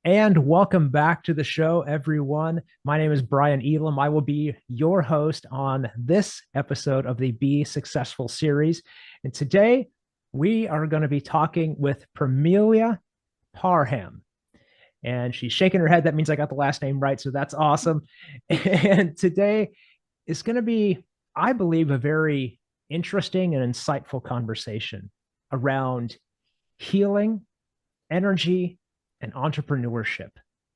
And welcome back to the show, everyone. My name is Brian Elam. I will be your host on this episode of the Be Successful series. And today we are going to be talking with Permelia Parham. And she's shaking her head. That means I got the last name right. So that's awesome. And today is going to be, I believe, a very interesting and insightful conversation around healing, energy, and entrepreneurship.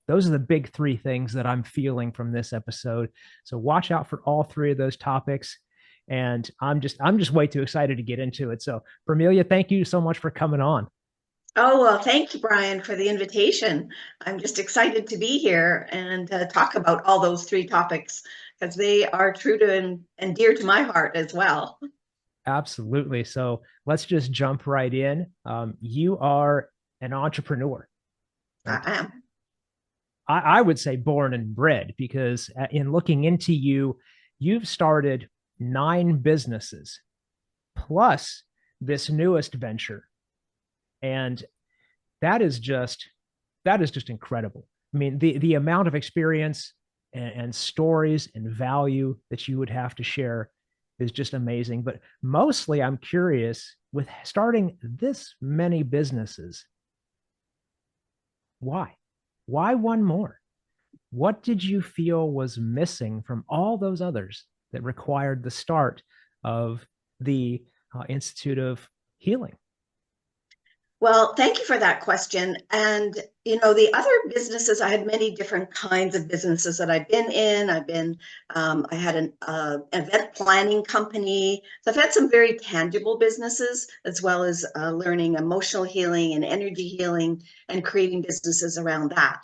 Those are the big three things that I'm feeling from this episode. So watch out for all three of those topics. And I'm just way too excited to get into it. So Vermelia, thank you so much for coming on. Oh, well, thank you, Brian, for the invitation. I'm just excited to be here and talk about all those three topics because they are true to and dear to my heart as well. Absolutely. So let's just jump right in. You are an entrepreneur. I Like am. I would say born and bred, because in looking into you, you've started 9 businesses plus this newest venture. And that is just that is just incredible. I mean, the amount of experience and stories and value that you would have to share is just amazing. But mostly I'm curious, with starting this many businesses, why? Why one more? What did you feel was missing from all those others that required the start of the Institute of Healing? Well, thank you for that question. And, the other businesses, I had many different kinds of businesses that I've been in. I had an event planning company. So I've had some very tangible businesses, as well as learning emotional healing and energy healing and creating businesses around that.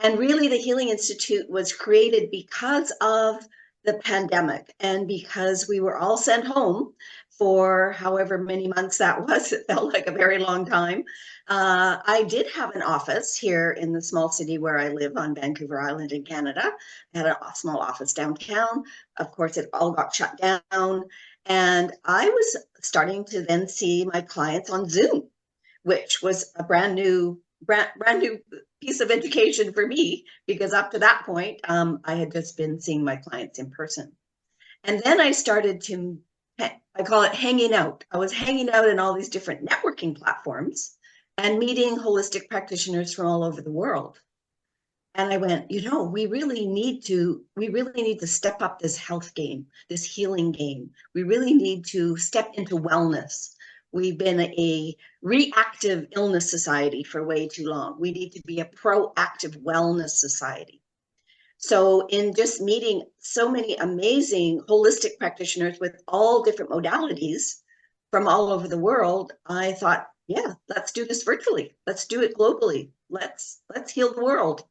And really, the Healing Institute was created because of the pandemic and because we were all sent home for however many months that was. It felt like a very long time. I did have an office here in the small city where I live on Vancouver Island in Canada. I had a small office downtown. Of course, it all got shut down. And I was starting to then see my clients on Zoom, which was a brand new piece of education for me because up to that point, I had just been seeing my clients in person. And then I started to, I call it hanging out. I was hanging out in all these different networking platforms and meeting holistic practitioners from all over the world. And I went, we really need to step up this health game, this healing game. We really need to step into wellness. We've been a reactive illness society for way too long. We need to be a proactive wellness society. So, in just meeting so many amazing holistic practitioners with all different modalities from all over the world, I thought, yeah, let's do this virtually. Let's do it globally. Let's heal the world.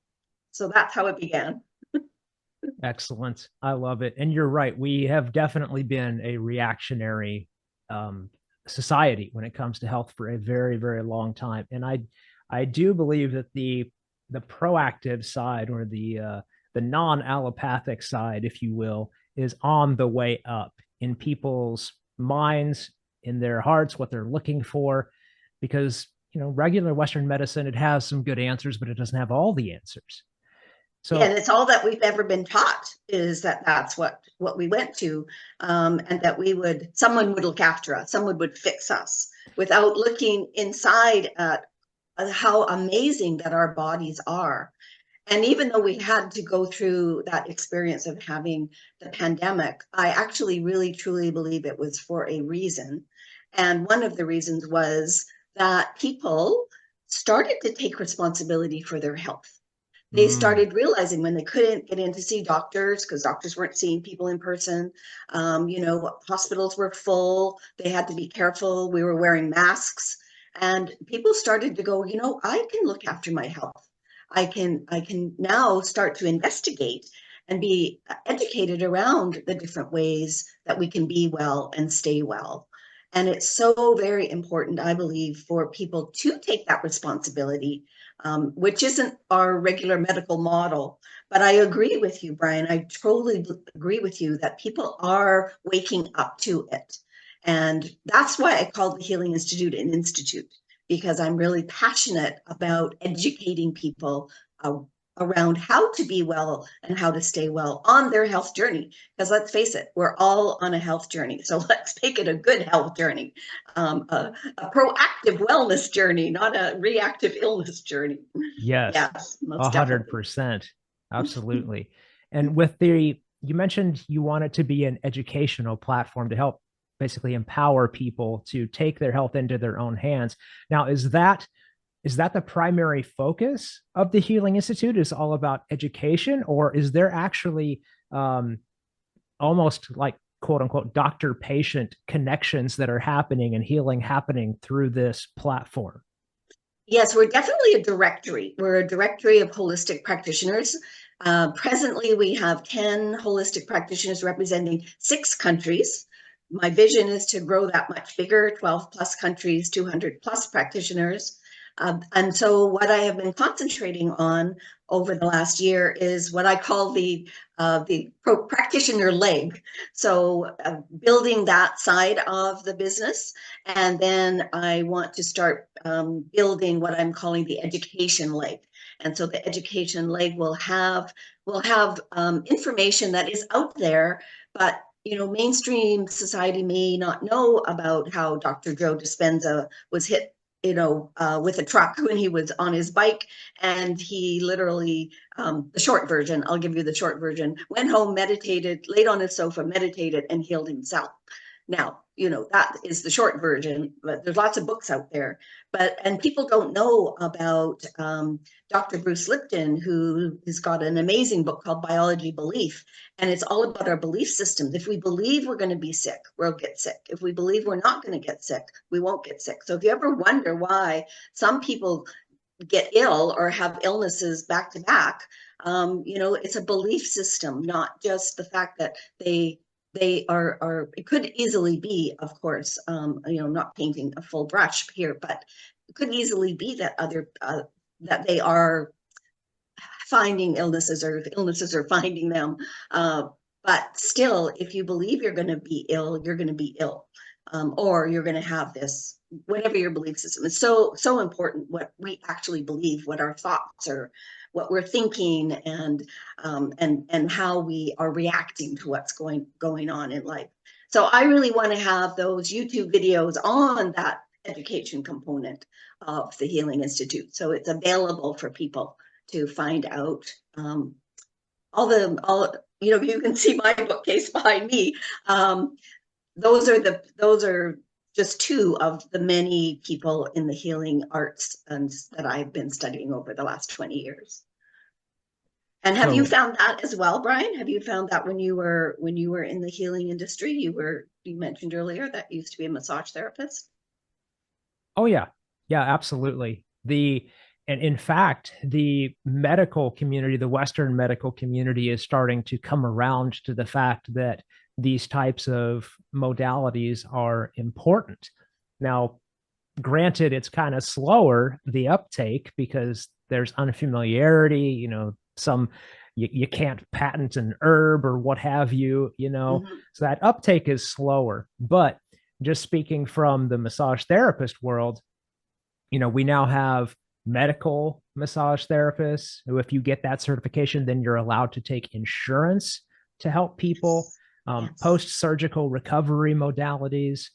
So that's how it began. Excellent. I love it. And you're right. We have definitely been a reactionary um, society when it comes to health for a very, very long time. And I do believe that the proactive side, or the non-allopathic side, if you will, is on the way up in people's minds, in their hearts, what they're looking for. Because, regular Western medicine, it has some good answers, but it doesn't have all the answers. Yeah, and So it's all that we've ever been taught is that that's what we went to, and that someone would look after us, someone would fix us, without looking inside at how amazing that our bodies are. And even though we had to go through that experience of having the pandemic, I actually really truly believe it was for a reason. And one of the reasons was that people started to take responsibility for their health. They mm, started realizing when they couldn't get in to see doctors because doctors weren't seeing people in person. Hospitals were full. They had to be careful. We were wearing masks. And people started to go, I can look after my health. I can now start to investigate and be educated around the different ways that we can be well and stay well. And it's so very important, I believe, for people to take that responsibility, which isn't our regular medical model. But I agree with you, Brian. I totally agree with you that people are waking up to it. And that's why I called the Healing Institute an institute, because I'm really passionate about educating people uh, around how to be well and how to stay well on their health journey. Because let's face it, we're all on a health journey. So let's make it a good health journey, a proactive wellness journey, not a reactive illness journey. Yes, Yes, most definitely. 100%. Absolutely. And with the, you mentioned you want it to be an educational platform to help basically empower people to take their health into their own hands. Now, is that the primary focus of the Healing Institute? Is all about education, or is there actually almost like quote unquote doctor patient connections that are happening and healing happening through this platform? Yes, we're definitely a directory. We're a directory of holistic practitioners. Presently, we have 10 holistic practitioners representing 6 countries. My vision is to grow that much bigger, 12 plus countries, 200 plus practitioners. And so what I have been concentrating on over the last year is what I call the practitioner leg. So building that side of the business. And then I want to start building what I'm calling the education leg. And so the education leg will have information that is out there, but mainstream society may not know about how Dr. Joe Dispenza was hit with a truck when he was on his bike. And he literally, the short version, I'll give you the short version, went home, meditated, laid on his sofa, meditated, and healed himself. Now, that is the short version, but there's lots of books out there. And people don't know about Dr. Bruce Lipton, who has got an amazing book called Biology Belief. And it's all about our belief systems. If we believe we're going to be sick, we'll get sick. If we believe we're not going to get sick, we won't get sick. So if you ever wonder why some people get ill or have illnesses back to back, it's a belief system, not just the fact that they are it could easily be, of course, not painting a full brush here, but it could easily be that that they are finding illnesses, or if illnesses are finding them. But still, if you believe you're going to be ill, you're going to be ill, or you're going to have this, whatever your belief system is. So important what we actually believe, what our thoughts are, what we're thinking, and how we are reacting to what's going on in life. So I really want to have those YouTube videos on that education component of the Healing Institute, so it's available for people to find out all you can see my bookcase behind me. Those are just two of the many people in the healing arts and that I've been studying over the last 20 years. And have you found that as well, Brian? Have you found that when you were in the healing industry, you mentioned earlier that you used to be a massage therapist? Oh yeah. Yeah, absolutely. And in fact, the medical community, the Western medical community is starting to come around to the fact that these types of modalities are important. Now, granted, it's kind of slower, the uptake, because there's unfamiliarity, you can't patent an herb or what have you, so that uptake is slower. But just speaking from the massage therapist world, we now have medical massage therapists who, if you get that certification, then you're allowed to take insurance to help people. Yes. Post-surgical recovery modalities,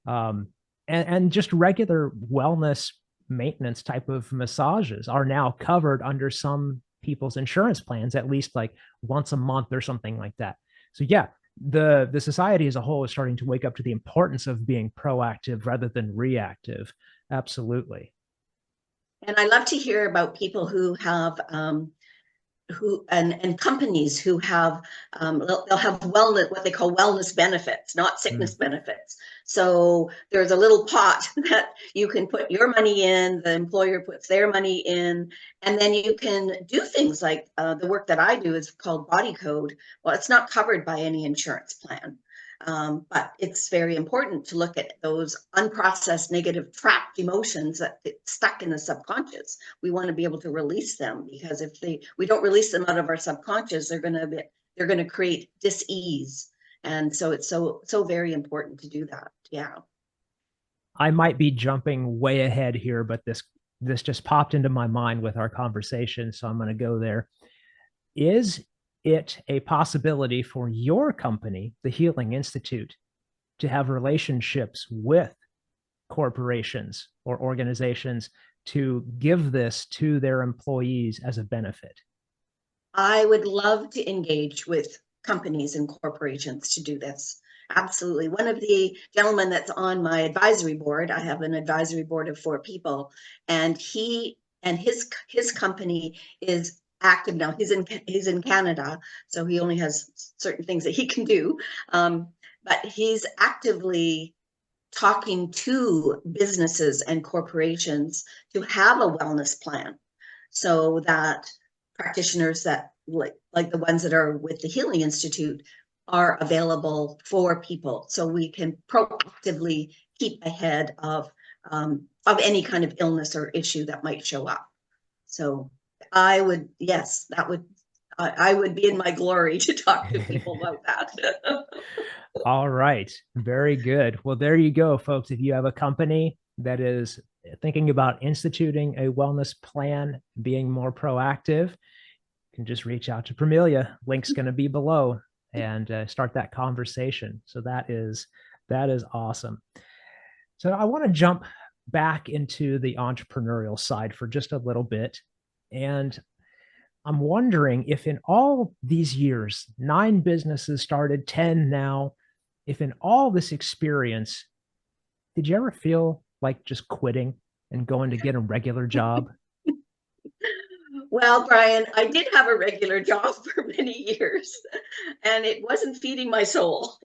and just regular wellness maintenance type of massages are now covered under some people's insurance plans, at least like once a month or something like that. So yeah, the society as a whole is starting to wake up to the importance of being proactive rather than reactive. Absolutely. And I love to hear about people who have and companies who have they'll have wellness, what they call wellness benefits, not sickness benefits. So there's a little pot that you can put your money in, the employer puts their money in, and then you can do things like the work that I do is called body code. Well, it's not covered by any insurance plan. But it's very important to look at those unprocessed negative trapped emotions that get stuck in the subconscious. We want to be able to release them, because if we don't release them out of our subconscious, they're going to create dis-ease. And so it's so very important to do that. Yeah. I might be jumping way ahead here, but this this just popped into my mind with our conversation, so I'm going to go there. Is it a possibility for your company, the Healing Institute, to have relationships with corporations or organizations to give this to their employees as a benefit? I would love to engage with companies and corporations to do this. Absolutely. One of the gentlemen that's on my advisory board, I have an advisory board of 4 people, and he and his company is active now. He's in Canada, so he only has certain things that he can do. But he's actively talking to businesses and corporations to have a wellness plan so that practitioners that like the ones that are with the Healing Institute are available for people, so we can proactively keep ahead of any kind of illness or issue that might show up. So I would, yes, that would, I would be in my glory to talk to people about that. All right. Very good. Well, there you go, folks. If you have a company that is thinking about instituting a wellness plan, being more proactive, you can just reach out to Permelia. Link's going to be below, and start that conversation. So that is awesome. So I want to jump back into the entrepreneurial side for just a little bit. And I'm wondering if in all these years, 9 businesses started, 10 now, if in all this experience, did you ever feel like just quitting and going to get a regular job? Well, Brian, I did have a regular job for many years, and it wasn't feeding my soul.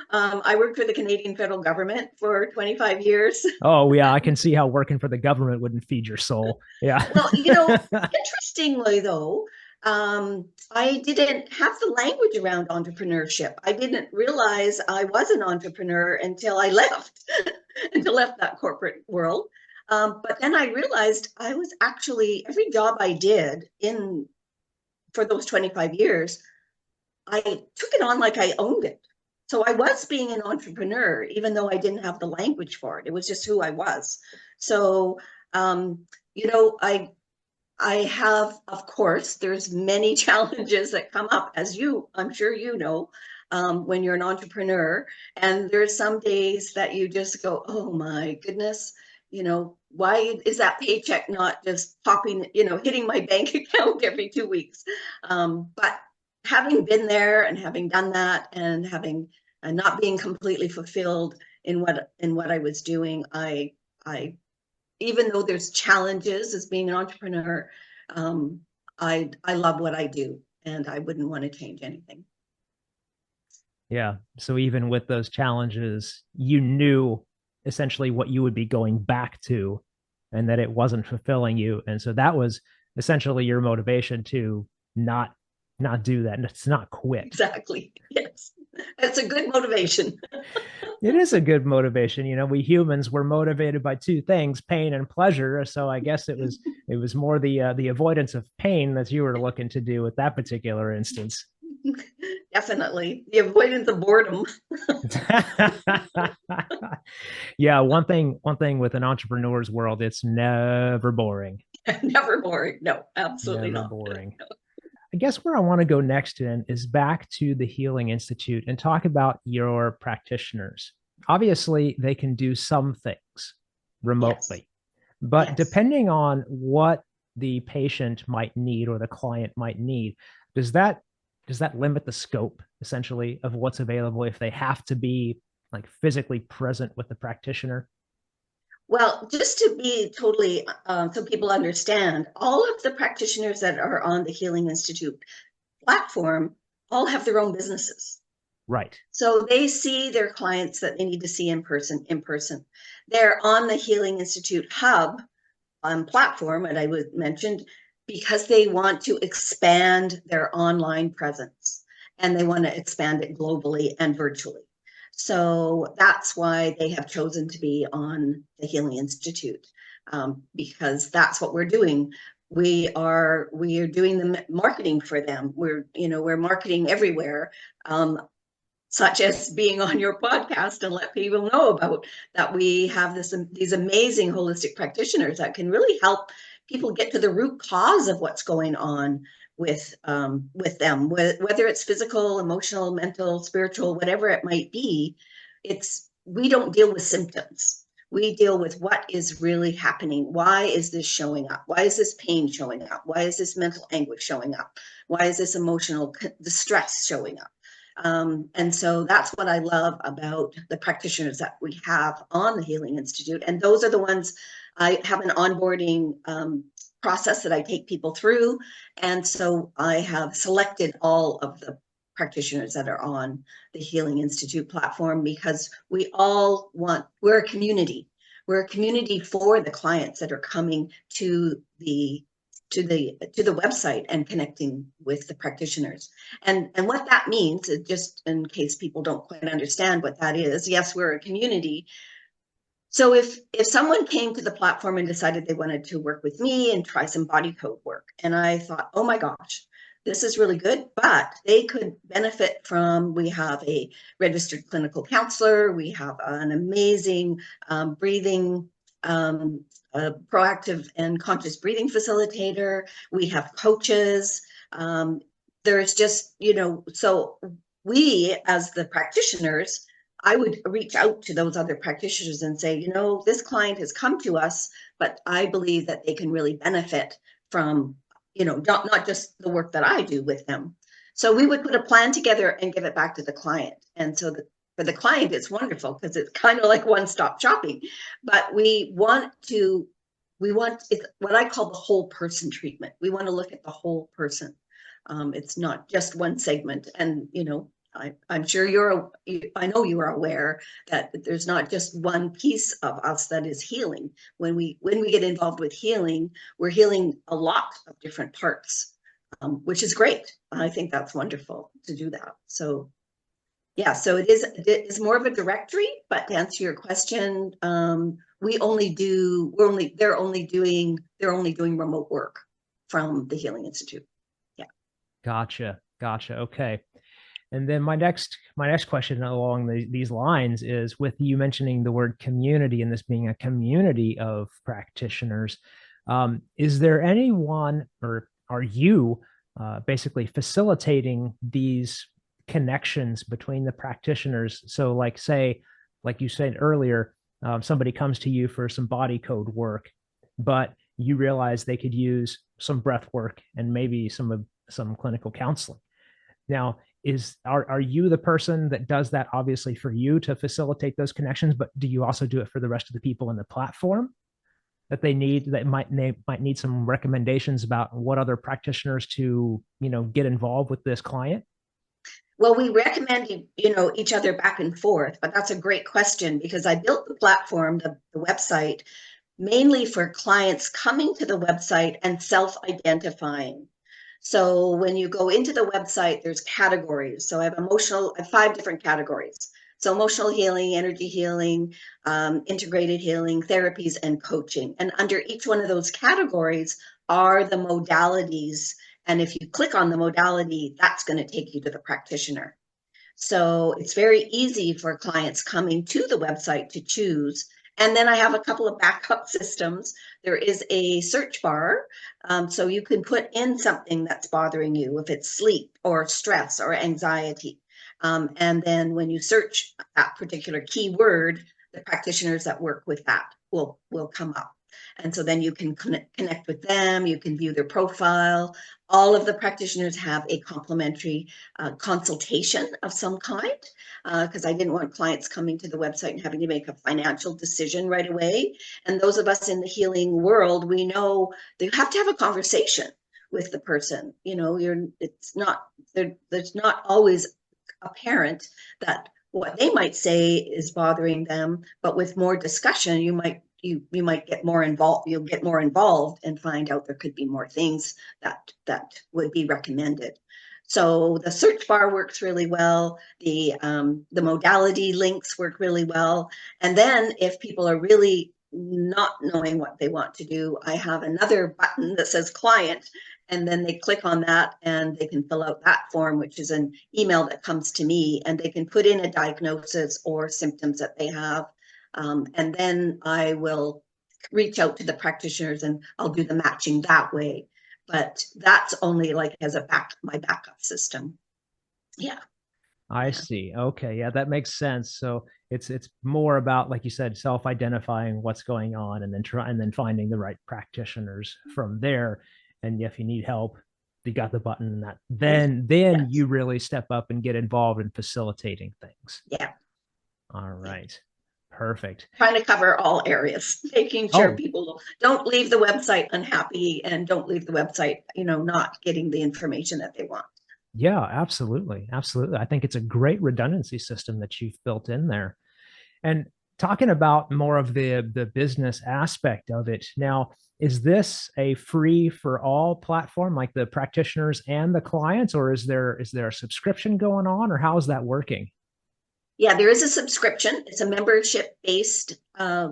I worked for the Canadian federal government for 25 years. Oh, yeah, I can see how working for the government wouldn't feed your soul. Yeah. Well, interestingly, though, I didn't have the language around entrepreneurship. I didn't realize I was an entrepreneur until I left, until left that corporate world. But then I realized I was actually, every job I did for those 25 years, I took it on like I owned it. So I was being an entrepreneur, even though I didn't have the language for it. It was just who I was. So, you know, I have, of course, there's many challenges that come up, as I'm sure you know, when you're an entrepreneur. And there's some days that you just go, oh my goodness, why is that paycheck not just popping, hitting my bank account every 2 weeks? But having been there and having done that and having not being completely fulfilled in what I was doing, I even though there's challenges as being an entrepreneur, I love what I do, and I wouldn't want to change anything. Yeah. So even with those challenges, you knew essentially what you would be going back to and that it wasn't fulfilling you. And so that was essentially your motivation to not do that, and it's not quit. Exactly. Yes. That's a good motivation. It is a good motivation. We humans were motivated by 2 things, pain and pleasure. So I guess it was more the avoidance of pain that you were looking to do with that particular instance. Definitely. The avoidance of boredom. Yeah, one thing with an entrepreneur's world, it's never boring. Never boring. No, absolutely Never not. boring. I guess where I want to go next in is back to the Healing Institute and talk about your practitioners. Obviously, they can do some things remotely, Yes. but Yes. depending on what the patient might need or the client might need, does that limit the scope essentially of what's available if they have to be like physically present with the practitioner? Well, just to be totally, so people understand, all of the practitioners that are on the Healing Institute platform all have their own businesses. Right. So they see their clients that they need to see in person. They're on the Healing Institute hub platform, and I mentioned, because they want to expand their online presence and they want to expand it globally and virtually. So that's why they have chosen to be on the Healing Institute, because that's what we're doing. We are doing the marketing for them. We're marketing everywhere. such as being on your podcast and let people know about that we have these amazing holistic practitioners that can really help people get to the root cause of what's going on with them, whether it's physical, emotional, mental, spiritual, whatever it might be. We don't deal with symptoms. We deal with what is really happening. Why is this showing up? Why is this pain showing up? Why is this mental anguish showing up? Why is this emotional distress showing up? And so that's what I love about the practitioners that we have on the Healing Institute. And those are the ones I have an onboarding process that I take people through. And so I have selected all of the practitioners that are on the Healing Institute platform because we're a community. We're a community for the clients that are coming to the website and connecting with the practitioners. And what that means, just in case people don't quite understand what that is, yes, we're a community. So if someone came to the platform and decided they wanted to work with me and try some body code work, and I thought, oh my gosh, this is really good, but they could benefit from, we have a registered clinical counselor, we have an amazing breathing, proactive and conscious breathing facilitator, we have coaches. There's just, so we as the practitioners, I would reach out to those other practitioners and say, this client has come to us, but I believe that they can really benefit from, not just the work that I do with them. So we would put a plan together and give it back to the client. And so for the client, it's wonderful because it's kind of like one-stop shopping. But it's what I call the whole person treatment. We want to look at the whole person. It's not just one segment. And, I'm sure I know you are aware that there's not just one piece of us that is healing. When we get involved with healing, we're healing a lot of different parts, which is great. I think that's wonderful to do that. So yeah, so it is more of a directory, but to answer your question, they're only doing remote work from the Healing Institute. Yeah. Gotcha. Okay. And then my next question along these lines is, with you mentioning the word community and this being a community of practitioners, is there anyone, or are you basically facilitating these connections between the practitioners? So like you said earlier, somebody comes to you for some body code work, but you realize they could use some breath work and maybe some clinical counseling. Now, are you the person that does that, obviously for you to facilitate those connections, but do you also do it for the rest of the people in the platform that might need some recommendations about what other practitioners to, get involved with this client? Well, we recommend, each other back and forth, but that's a great question because I built the platform, the website, mainly for clients coming to the website and self-identifying. So when you go into the website, there's categories. So I have 5 different categories. So emotional healing, energy healing, integrated healing, therapies, and coaching. And under each one of those categories are the modalities. And if you click on the modality, that's going to take you to the practitioner. So it's very easy for clients coming to the website to choose. And then I have a couple of backup systems. There is a search bar, so you can put in something that's bothering you, if it's sleep or stress or anxiety. And then when you search that particular keyword, the practitioners that work with that will come up. And so then you can connect with them, you can view their profile. All of the practitioners have a complimentary consultation of some kind, because I didn't want clients coming to the website and having to make a financial decision right away. And those of us in the healing world, we know they have to have a conversation with the person. There's not always apparent that what they might say is bothering them, but with more discussion, you might get more involved. You'll get more involved and find out there could be more things that would be recommended. So the search bar works really well. The modality links work really well. And then if people are really not knowing what they want to do, I have another button that says client, and then they click on that and they can fill out that form, which is an email that comes to me, and they can put in a diagnosis or symptoms that they have. And then I will reach out to the practitioners and I'll do the matching that way. But that's only like as my backup system. Yeah. I Yeah. see. Okay. Yeah, that makes sense. So it's more about, like you said, self-identifying what's going on and then finding the right practitioners from there. And if you need help, you got the button and that then Yes. you really step up and get involved in facilitating things. Yeah. All Yeah. right. Perfect. Trying to cover all areas, making sure Oh, people don't leave the website unhappy and don't leave the website, not getting the information that they want. yeah, absolutely. Absolutely. I think it's a great redundancy system that you've built in there. And talking about more of the business aspect of it now, is this a free for all platform, like the practitioners and the clients, or is there a subscription going on, or how is that working? Yeah, there is a subscription. It's a membership-based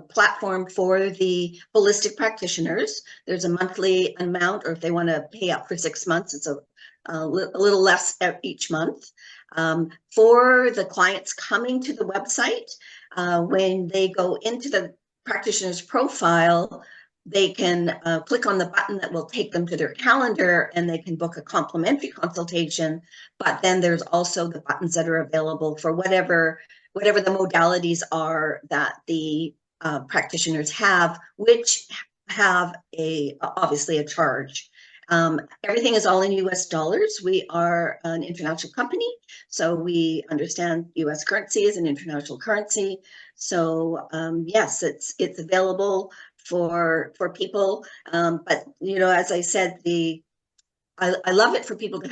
platform for the holistic practitioners. There's a monthly amount, or if they want to pay up for 6 months, it's a little less each month. For the clients coming to the website, when they go into the practitioner's profile, they can click on the button that will take them to their calendar and they can book a complimentary consultation. But then there's also the buttons that are available for whatever the modalities are that the practitioners have, which have obviously a charge. Everything is all in US dollars. We are an international company, so we understand US currency is an international currency. So yes, it's available for people. But as I said, I love it for people to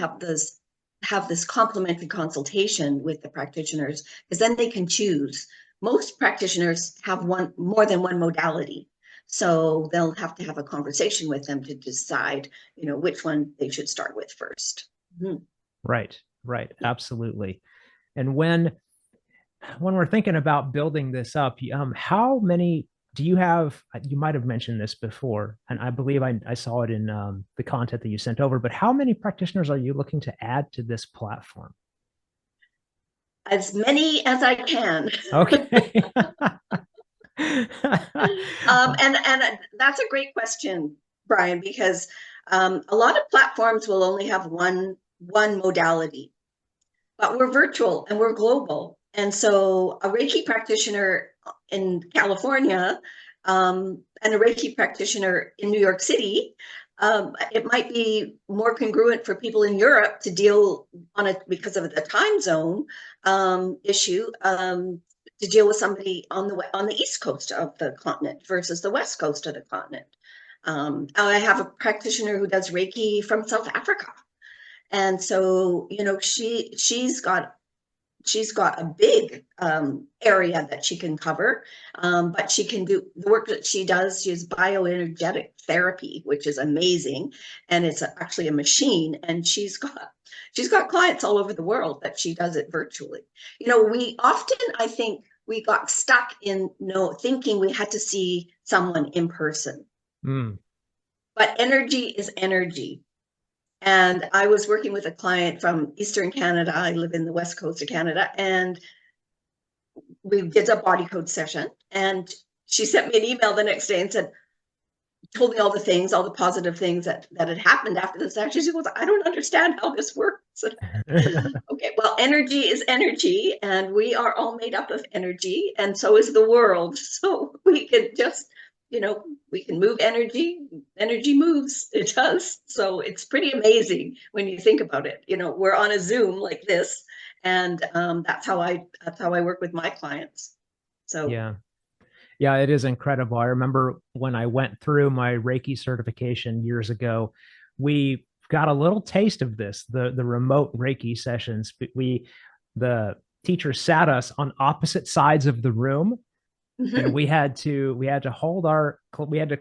have this complimentary consultation with the practitioners, because then they can choose. Most practitioners have more than one modality. So they'll have to have a conversation with them to decide, which one they should start with first. Mm-hmm. Right, right, absolutely. And when we're thinking about building this up, how many do you have? You might have mentioned this before, and I believe I saw it in the content that you sent over, but how many practitioners are you looking to add to this platform? As many as I can. Okay. And that's a great question, Brian, because a lot of platforms will only have one modality, but we're virtual and we're global. And so a Reiki practitioner in California and a Reiki practitioner in New York City, it might be more congruent for people in Europe to deal on it because of the time zone issue. To deal with somebody on the east coast of the continent versus the west coast of the continent. I have a practitioner who does Reiki from South Africa, and so she's got a big area that she can cover, but she can do the work that she does. She has bioenergetic therapy, which is amazing, and it's actually a machine. And she's got clients all over the world that she does it virtually. We often, I think, we got stuck in thinking we had to see someone in person, Mm. but energy is energy. And I was working with a client from Eastern Canada. I live in the West Coast of Canada, and we did a body code session. And she sent me an email the next day and told me all the positive things that had happened after the session. She goes, I don't understand how this works. Okay, well, energy is energy, and we are all made up of energy, and so is the world. So we can just we can move energy. Energy moves. It does. So it's pretty amazing when you think about it. We're on a Zoom like this, and that's how I work with my clients. So Yeah. Yeah, it is incredible. I remember when I went through my Reiki certification years ago, we got a little taste of this, the remote Reiki sessions. The teacher sat us on opposite sides of the room, and mhm. we had to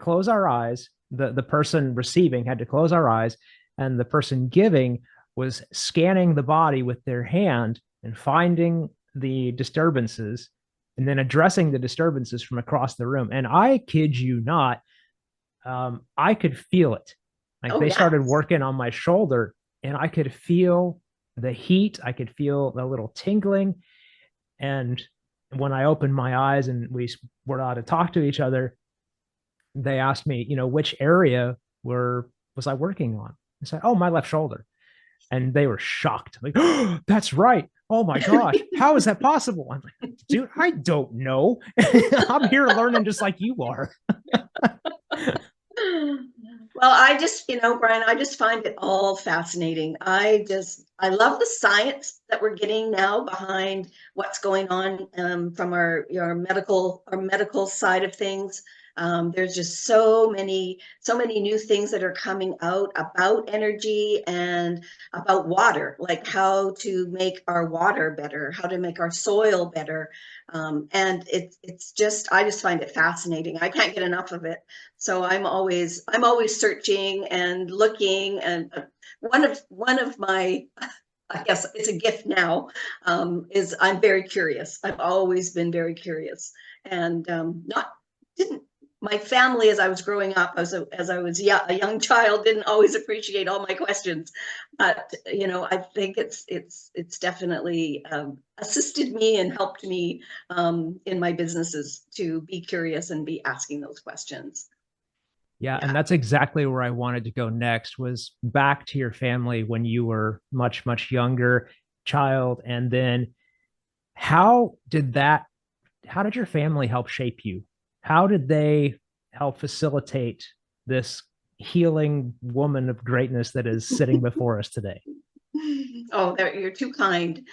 close our eyes. The person receiving had to close our eyes, and the person giving was scanning the body with their hand and finding the disturbances and then addressing the disturbances from across the room. And I kid you not, I could feel it. Like Oh, they started yes. working on my shoulder and I could feel the heat. I could feel the little tingling. And when I opened my eyes and we were allowed to talk to each other, they asked me, which area was I working on? I said, oh, my left shoulder. And they were shocked. Like, oh, that's right. Oh my gosh, how is that possible? I'm like, dude, I don't know. I'm here learning just like you are. Well, I just, Brian, I just find it all fascinating. I love the science that we're getting now behind what's going on from our medical side of things. There's just so many new things that are coming out about energy and about water, like how to make our water better, how to make our soil better. And I just find it fascinating. I can't get enough of it. So I'm always searching and looking. And one of my, I guess it's a gift now, is I'm very curious. I've always been very curious, and not didn't my family as I was growing up, as I was a young child, didn't always appreciate all my questions, but I think it's definitely assisted me and helped me in my businesses to be curious and be asking those questions. Yeah, and Yeah. that's exactly where I wanted to go next was back to your family when you were much, much younger child. And then how did that, how did your family help shape you? How did they help facilitate this healing woman of greatness that is sitting before us today? Oh, you're too kind.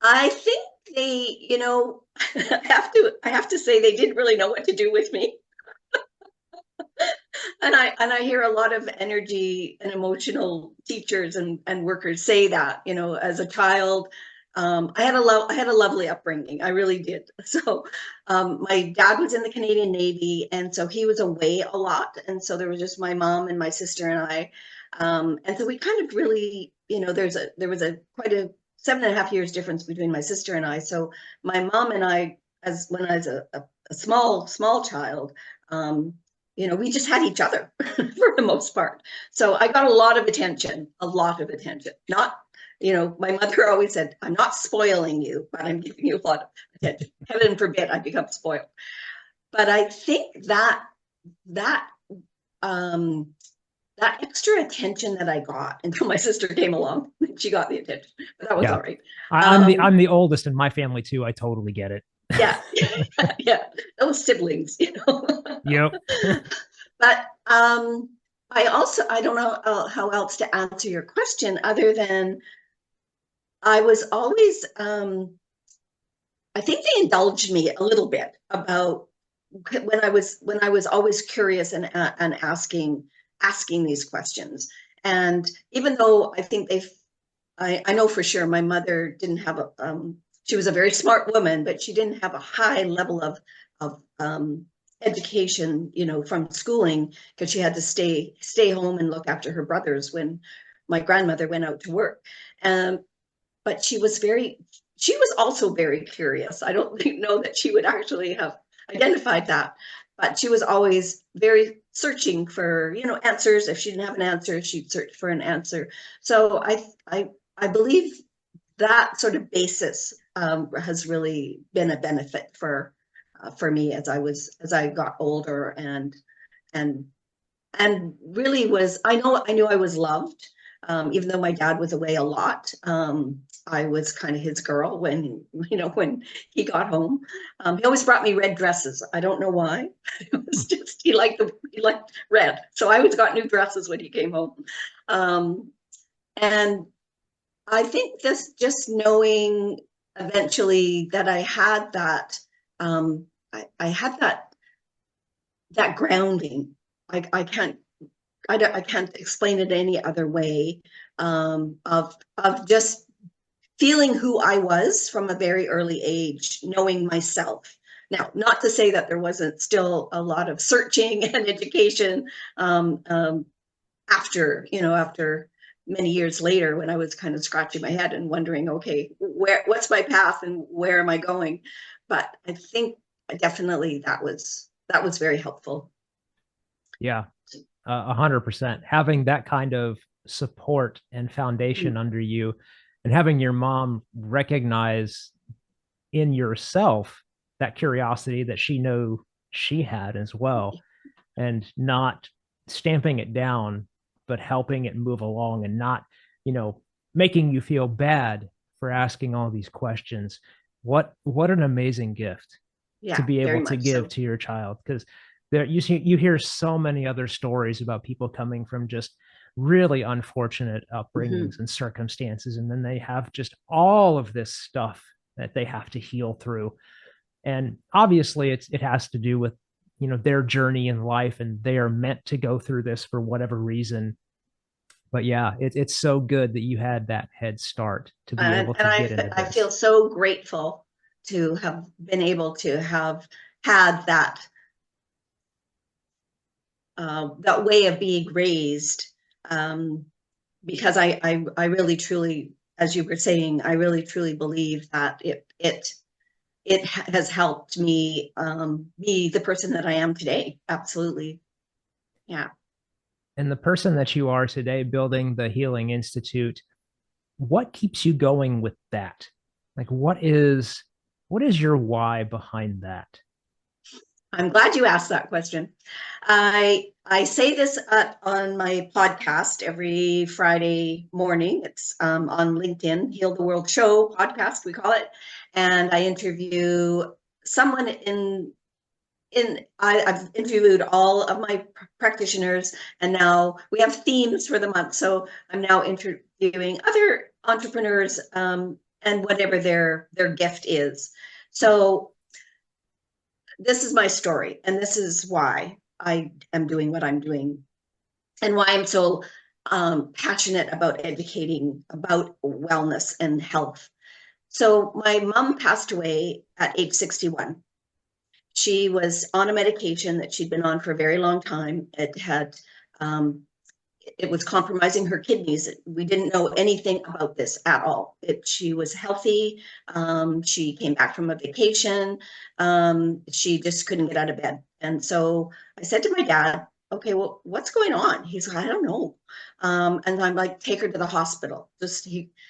I think I have to say they didn't really know what to do with me. And I hear a lot of energy and emotional teachers and workers say that, as a child, I had a lovely upbringing. I really did. So, my dad was in the Canadian Navy, and so he was away a lot. And so there was just my mom and my sister and I. And so we kind of really, there was a quite a 7.5 years difference between my sister and I. So my mom and I, as when I was a small child, um, we just had each other for the most part. So I got a lot of attention, a lot of attention. Not, my mother always said, I'm not spoiling you, but I'm giving you a lot of attention. Heaven forbid I become spoiled. But I think that um, that extra attention that I got until my sister came along, she got the attention, but that was Yeah. all right. I'm the oldest in my family too. I totally get it. Yeah, yeah, those siblings. Yep. But I don't know how else to answer your question other than I was always, I think they indulged me a little bit about when I was always curious and asking these questions. And even though I think I know for sure my mother didn't have she was a very smart woman, but she didn't have a high level of education, from schooling because she had to stay home and look after her brothers when my grandmother went out to work. Um, but she was also very curious. I don't know that she would actually have identified that, but she was always very searching for, answers. If she didn't have an answer, she'd search for an answer. So I believe that sort of basis has really been a benefit for me as I got older and really I knew I was loved, even though my dad was away a lot. I was kind of his girl when he got home. He always brought me red dresses. I don't know why. It was just he liked red, so I always got new dresses when he came home. And I think just knowing eventually that I had that grounding. I can't I can't explain it any other way, of just feeling who I was from a very early age, knowing myself. Now, not to say that there wasn't still a lot of searching and education, after many years later when I was kind of scratching my head and wondering, okay, what's my path and where am I going? But I think definitely that was very helpful. Yeah. 100%. Having that kind of support and Mm. foundation under you, and having your mom recognize in yourself that curiosity that she knew she had as well, and not stamping it down, but helping it move along, and not, you know, making you feel bad for asking all these questions. What an amazing gift to Yeah, be able very to much give so. to your child, because there you hear so many other stories about people coming from just really unfortunate upbringings Mhm. and circumstances, and then they have just all of this stuff that they have to heal through. And obviously it has to do with, you know, their journey in life, and they are meant to go through this for whatever reason. But yeah, it's so good that you had that head start to be able And to get into I feel this. so grateful to have been able to have had that way of being raised, um, because I really truly, as you were saying, I really truly believe that it has helped me be the person that I am today. Absolutely. Yeah. And the person that you are today, building the Healing Institute, what keeps you going with that? Like, what is your why behind that? I'm glad you asked that question. I say this on my podcast every Friday morning. It's on LinkedIn, Heal the World Show podcast, we call it, and I interview someone I've interviewed all of my practitioners, and now we have themes for the month. So I'm now interviewing other entrepreneurs, and whatever their gift is. So this is my story, and this is why I am doing what I'm doing, and why I'm so passionate about educating about wellness and health. So my mom passed away at age 61. She was on a medication that she'd been on for a very long time. Um, it was compromising her kidneys. We didn't know anything about this at all. She was healthy. She came back from a vacation. She just couldn't get out of bed. And so I said to my dad, okay, well, what's going on? He's like, I don't know. And I'm like, take her to the hospital.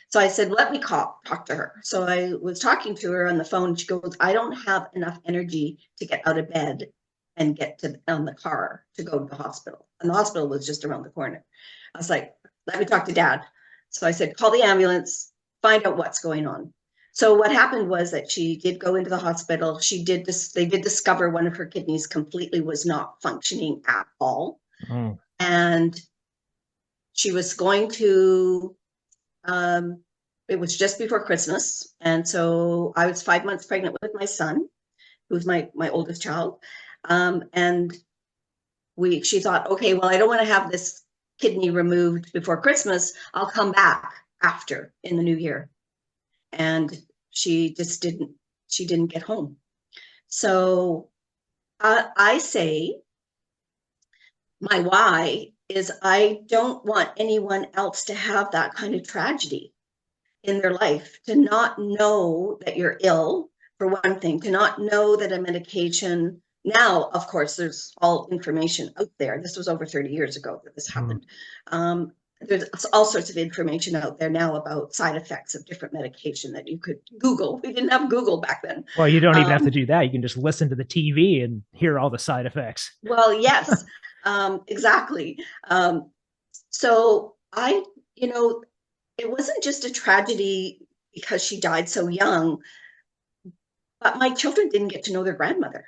So I said, let me talk to her. So I was talking to her on the phone. She goes, I don't have enough energy to get out of bed and get to on the car to go to the hospital. And the hospital was just around the corner. I was like, let me talk to dad. So I said, call the ambulance, find out what's going on. So what happened was that she did go into the hospital. They did discover one of her kidneys completely was not functioning at all. Mm. And she was going to, um, it was just before Christmas. And so I was 5 months pregnant with my son, who's my oldest child. And she thought, okay, well, I don't want to have this kidney removed before Christmas. I'll come back after in the new year. And she just didn't get home. So I say my why is I don't want anyone else to have that kind of tragedy in their life, to not know that you're ill, for one thing, to not know that a medication, now, of course, there's all information out there. This was over 30 years ago that this Mm. happened. There's all sorts of information out there now about side effects of different medication that you could Google. We didn't have Google back then. Well, you don't even have to Um, do that. You can just listen to the TV and hear all the side effects. well, yes, exactly. So you know, it wasn't just a tragedy because she died so young, but my children didn't get to know their grandmother.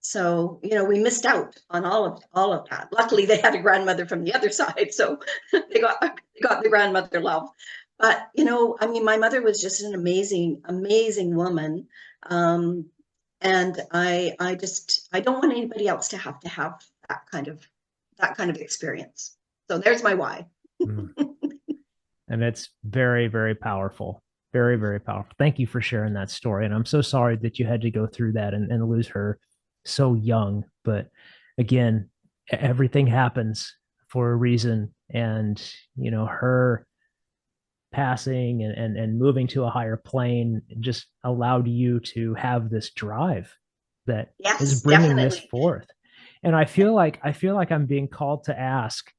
So, we missed out on all of that. Luckily, they had a grandmother from the other side, so they got the grandmother love. But, I mean, my mother was just an amazing, amazing woman. Um, and I don't want anybody else to have that kind of experience. So there's my why. Mm. And it's very, very powerful. Very, very powerful. Thank you for sharing that story. And I'm so sorry that you had to go through that and lose her so young. But again, everything happens for a reason. And, her passing and moving to a higher plane just allowed you to have this drive that is Yes, bringing this definitely. forth. And I feel like I'm being called to ask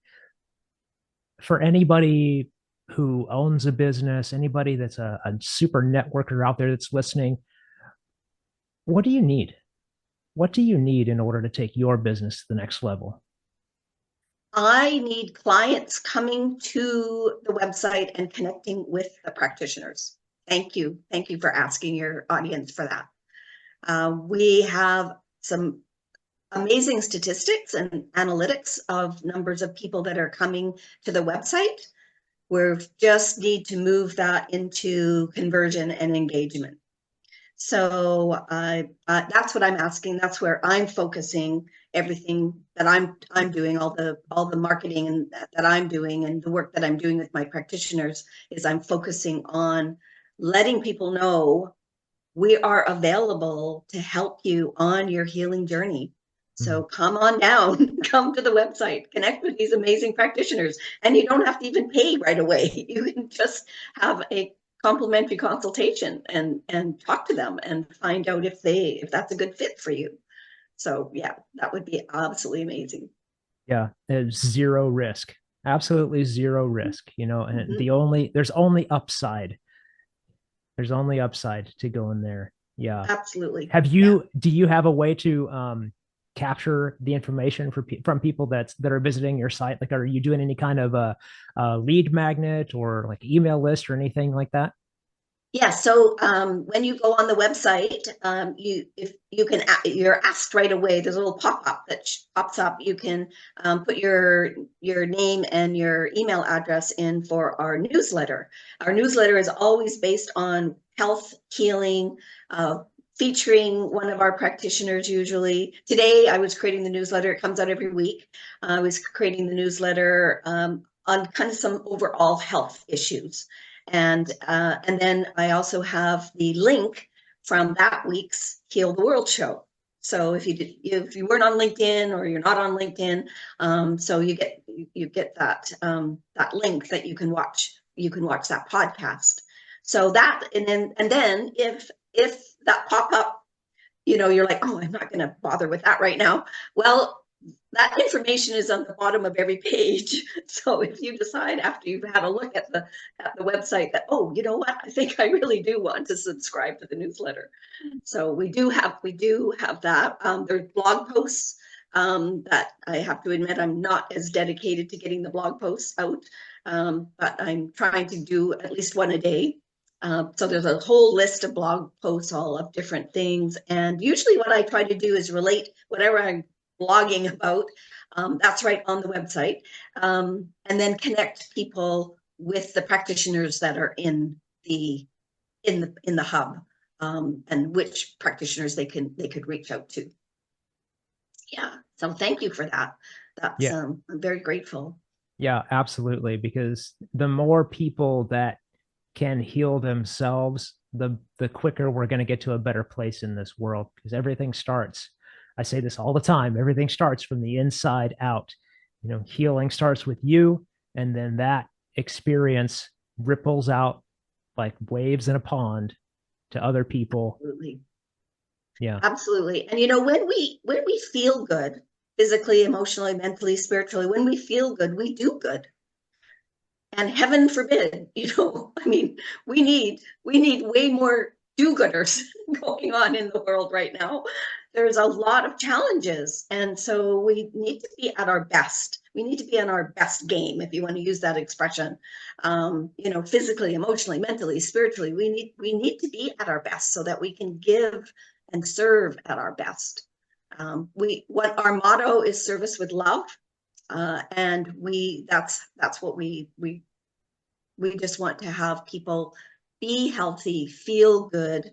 for anybody who owns a business, anybody that's a super networker out there that's listening, what do you need? What do you need in order to take your business to the next level? I need clients coming to the website and connecting with the practitioners. Thank you. Thank you for asking your audience for that. We have some amazing statistics and analytics of numbers of people that are coming to the website. We just need to move that into conversion and engagement. So that's what I'm asking. That's where I'm focusing everything that I'm doing, all the marketing and that I'm doing, and the work that I'm doing with my practitioners is I'm focusing on letting people know we are available to help you on your healing journey. So Mm. come on down, come to the website, connect with these amazing practitioners, and you don't have to even pay right away. You can just have a complimentary consultation and talk to them and find out if that's a good fit for you. So yeah, that would be absolutely amazing. Yeah, there's zero risk, absolutely zero risk, you know, and Mm-hmm. there's only upside to go in there. Yeah. Absolutely. Have Yeah. you, do you have a way to capture the information from people that are visiting your site? Like, are you doing any kind of a lead magnet or like email list or anything like that? Yeah, so when you go on the website, if you can you're asked right away. There's a little pop-up that pops up. You can put your name and your email address in for our newsletter. Our newsletter is always based on health, healing, uh, featuring one of our practitioners usually. Today, I was creating the newsletter. It comes out every week. I was creating the newsletter on kind of some overall health issues. And then I also have the link from that week's Heal the World show. So if you weren't on LinkedIn or you're not on LinkedIn, so you get that link that you can watch. You can watch that podcast. So that and then if that pop up, you're like, oh, I'm not going to bother with that right now. Well, that information is on the bottom of every page. So if you decide after you've had a look at the website that, oh, you know what, I think I really do want to subscribe to the newsletter. So we do have that. There's blog posts that I have to admit I'm not as dedicated to getting the blog posts out, but I'm trying to do at least one a day. So there's a whole list of blog posts, all of different things. And usually what I try to do is relate whatever I'm blogging about. That's right on the website. And then connect people with the practitioners that are in the hub, and which practitioners they could reach out to. Yeah. So thank you for that. That's Yeah. I'm very grateful. Yeah, absolutely. Because the more people that can heal themselves, the quicker we're going to get to a better place in this world. Because everything starts, I say this all the time, everything starts from the inside out. You know, healing starts with you, and then that experience ripples out like waves in a pond to other people. Absolutely. Yeah. Absolutely. And when we feel good, physically, emotionally, mentally, spiritually, when we feel good, we do good. And heaven forbid, I mean, we need way more do-gooders going on in the world right now. There's a lot of challenges, and so we need to be at our best. We need to be on our best game, if you want to use that expression. Physically, emotionally, mentally, spiritually, we need to be at our best so that we can give and serve at our best. What our motto is: service with love. And that's what we just want to have people be healthy, feel good,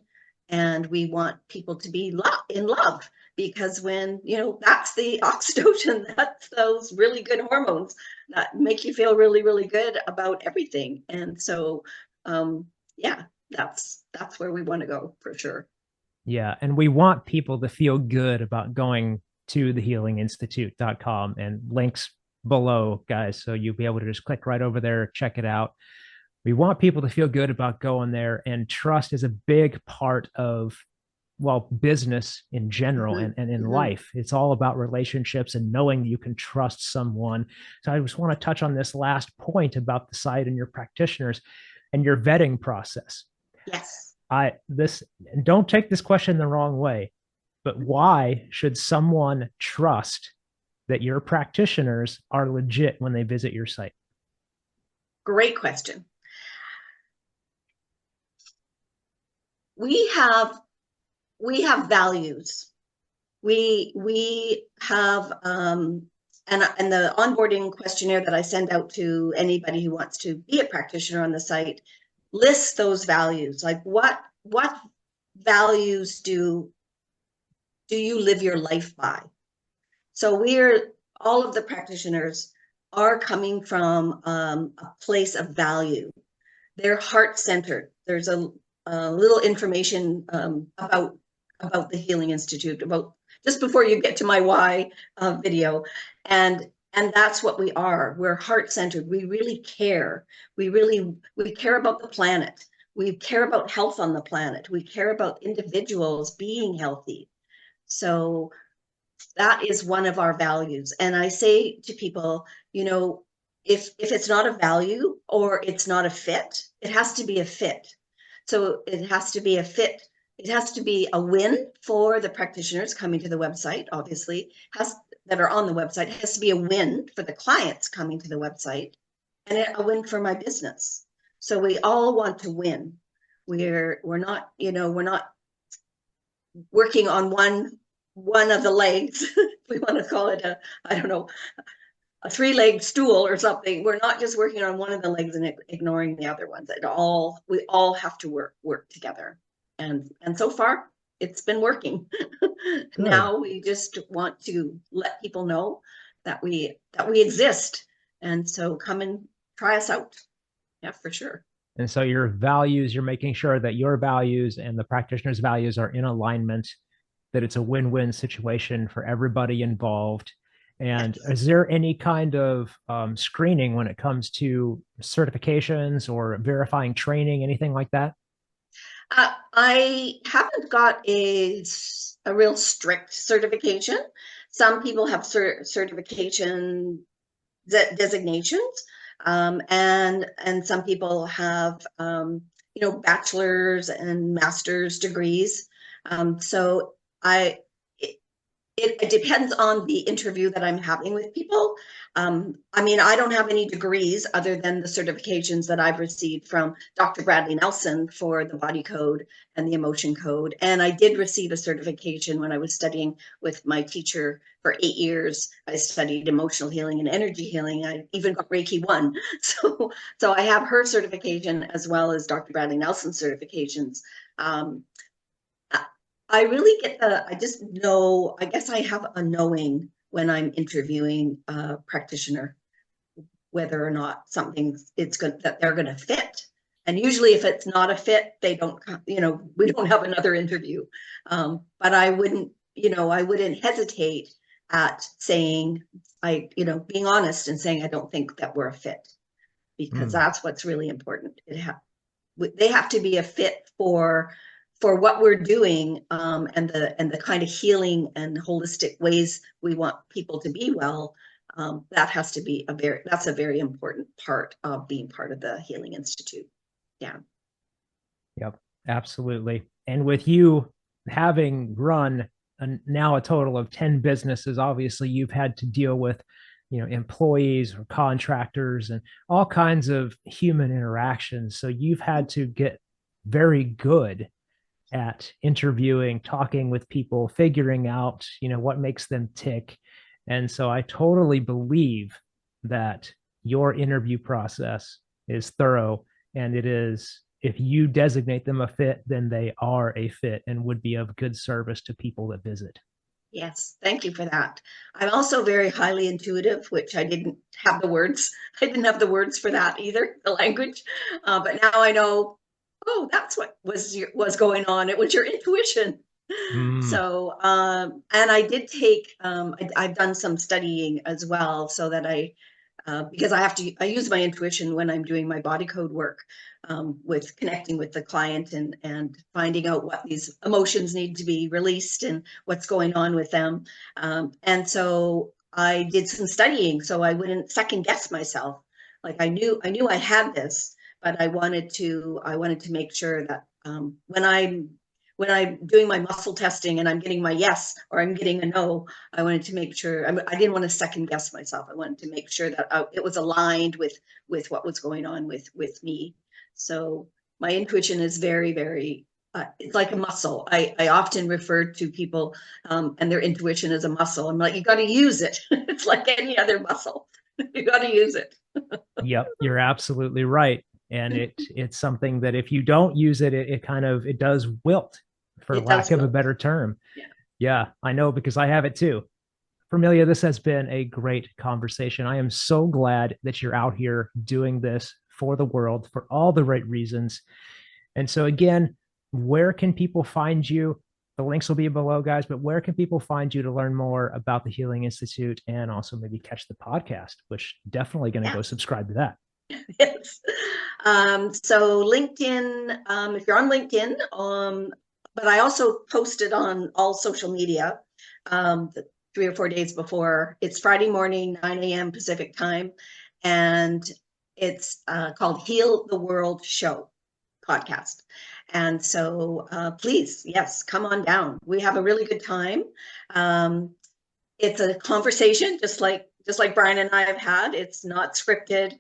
and we want people to be in love, because when that's the oxytocin, that's those really good hormones that make you feel really, really good about everything. And so yeah, that's where we want to go for sure. Yeah. And we want people to feel good about going to thehealinginstitute.com, and links below, guys. So you'll be able to just click right over there, check it out. We want people to feel good about going there, and trust is a big part of well, business in general Mhm, and in mhm. life. It's all about relationships and knowing you can trust someone. So I just want to touch on this last point about the site and your practitioners and your vetting process. Yes. I this don't take this question the wrong way, but why should someone trust that your practitioners are legit when they visit your site? Great question. We have we have values. We have and the onboarding questionnaire that I send out to anybody who wants to be a practitioner on the site lists those values. Like what values do you live your life by? So we're all of the practitioners are coming from a place of value. They're heart centered. There's a little information about the Healing Institute about just before you get to my why video, and that's what we are. We're heart centered. We really care. We care about the planet. We care about health on the planet. We care about individuals being healthy. So that is one of our values. And I say to people, you know, if it's not a value or it's not a fit, it has to be a fit. So it has to be a fit. It has to be a win for the practitioners coming to the website, obviously, has that are on the website. It has to be a win for the clients coming to the website and a win for my business. So we all want to win. We're not, you know, we're not working on one of the legs, if we want to call it a, I don't know, a three-legged stool or something. We're not just working on one of the legs and ignoring the other ones. We all have to work together. And so far it's been working. Good. Now we just want to let people know that we exist. And so come and try us out. Yeah, for sure. And so your values, you're making sure that your values and the practitioner's values are in alignment, that it's a win-win situation for everybody involved. And Yes. is there any kind of screening when it comes to certifications or verifying training, anything like that? I haven't got a real strict certification. Some people have certification designations, and some people have you know, bachelor's and master's degrees. So I it depends on the interview that I'm having with people. I mean, I don't have any degrees other than the certifications that I've received from Dr. Bradley Nelson for the body code and the emotion code. And I did receive a certification when I was studying with my teacher for 8 years. I studied emotional healing and energy healing. I even got Reiki 1. So I have her certification as well as Dr. Bradley Nelson's certifications. Um, I really get I just know, I guess I have a knowing when I'm interviewing a practitioner, whether or not something's it's good that they're going to fit. And usually if it's not a fit, they don't, you know, we don't have another interview. But I wouldn't, you know, I wouldn't hesitate at saying, you know, being honest and saying, I don't think that we're a fit, because Mm. that's what's really important. They have to be a fit for what we're doing, and the kind of healing and holistic ways we want people to be well. That has to be that's a very important part of being part of the Healing Institute. Yeah. Yep, absolutely. And with you having run now a total of 10 businesses, obviously you've had to deal with, employees or contractors and all kinds of human interactions. So you've had to get very good at interviewing, talking with people, figuring out, what makes them tick. And so I totally believe that your interview process is thorough, and it is, if you designate them a fit, then they are a fit and would be of good service to people that visit. Yes, thank you for that. I'm also very highly intuitive, which I didn't have the words. I didn't have the words for that either, the language. But now I know, oh, that's what was going on. It was your intuition. Mm, So, and I did take, I've done some studying as well, so that because I use my intuition when I'm doing my body code work, with connecting with the client and finding out what these emotions need to be released and what's going on with them. And so I did some studying so I wouldn't second guess myself. Like I knew I had this, but I wanted to make sure that when I'm doing my muscle testing and I'm getting my yes or I'm getting a no, I wanted to make sure I didn't want to second guess myself. I wanted to make sure that it was aligned with what was going on with me. So my intuition is very, very. It's like a muscle. I often refer to people and their intuition as a muscle. I'm like, you got to use it. It's like any other muscle. You got to use it. Yep, you're absolutely right. And it's something that if you don't use it, it does wilt, for It lack does of a feel. better term. Yeah. Yeah, I know because I have it too. Permelia, this has been a great conversation. I am so glad that you're out here doing this for the world for all the right reasons. And so, again, where can people find you? The links will be below, guys, but where can people find you to learn more about the Healing Institute and also maybe catch the podcast, which definitely going to Yeah. go subscribe to that? Yes. So LinkedIn, if you're on LinkedIn, but I also posted on all social media, 3 or 4 days before. It's Friday morning, 9 a.m. Pacific time, and it's called Heal the World Show podcast. And so please, yes, come on down. We have a really good time. It's a conversation, just like Brian and I have had. It's not scripted.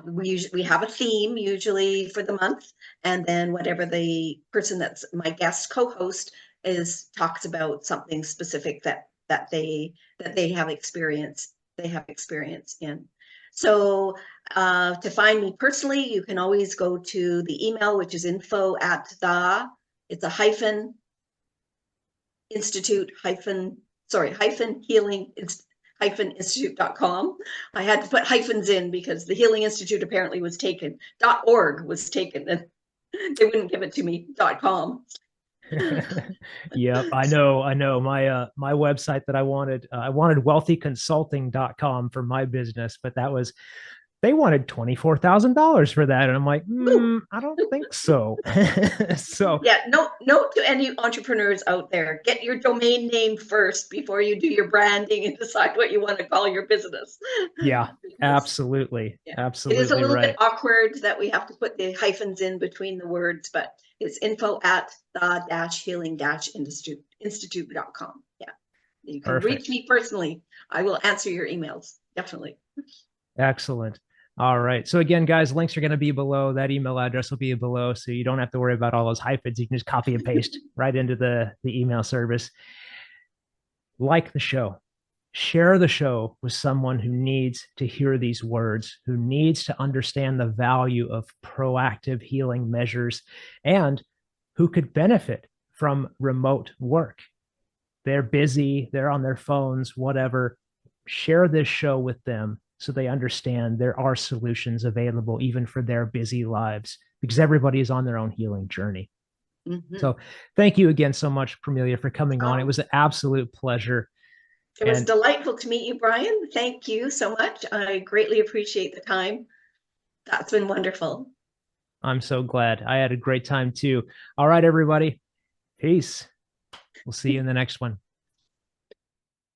We have a theme usually for the month, and then whatever the person that's my guest co-host is talks about something specific that they have experience in. So to find me personally, you can always go to the email, which is info at the, it's a hyphen institute hyphen, sorry, hyphen healing hyphen institute.com. I had to put hyphens in because the Healing Institute apparently was taken. .org was taken and they wouldn't give it to me. .com. Yep, I know. My website that I wanted wealthyconsulting.com for my business, but they wanted $24,000 for that. And I'm like, I don't think so. So Yeah, note to any entrepreneurs out there, get your domain name first before you do your branding and decide what you want to call your business. yeah, Because, absolutely. yeah, it is a Absolutely little bit right. awkward that we have to put the hyphens in between the words, but it's info at the-healing-institute.com. Yeah, you can reach Perfect. me personally. I will answer your emails, definitely. Excellent. All right. So again, guys, links are going to be below. That email address will be below. So you don't have to worry about all those hyphens. You can just copy and paste right into the email service. Like the show, share the show with someone who needs to hear these words, who needs to understand the value of proactive healing measures, and who could benefit from remote work. They're busy, they're on their phones, whatever. Share this show with them so they understand there are solutions available even for their busy lives because everybody is on their own healing journey. Mm-hmm. So thank you again so much, Permelia, for coming on. It Oh, was an absolute pleasure. it was And delightful to meet you, Brian. Thank you so much. I greatly appreciate the time. That's been wonderful. I'm so glad. I had a great time too. All right, everybody. Peace. We'll see you in the next one.